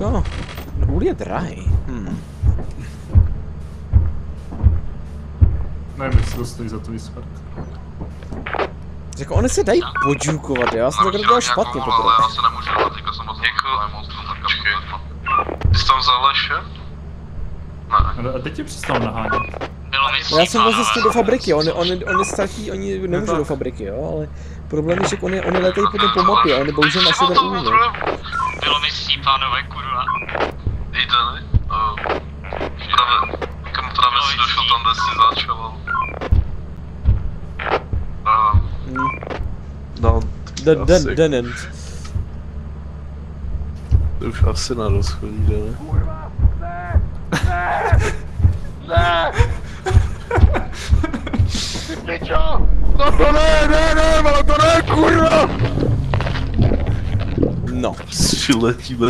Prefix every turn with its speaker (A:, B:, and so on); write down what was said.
A: Jako... Důl je drahý.
B: Nevím, jestli to stojí za to vyspat.
A: Jako oni se dají podžukovat, já jsem takhle dělal špatně poprvé.
C: Ale já se nemůžu dělat, teďka jsem moc počkej. Ty jsi tam vzal ještě? Ne.
B: A teď tě přestal nahánět.
A: Já jsem vlastně s tím do fabriky, oni ztratí, oni nemůžou do fabriky, jo, ale problém je, že oni letají potom po mapě, oni bohužel našli ten úl, jo.
C: Bylo mi pánové, kurva. Jdete, ne? Právě, kam právě si došel tam, kde jsi začal.
D: No,
A: Den.
D: to už asi na rozchodí jde, ne?
C: Ne! Ty pičo!
D: No to ne, ale to ne, kurva!
A: No.
D: Letíme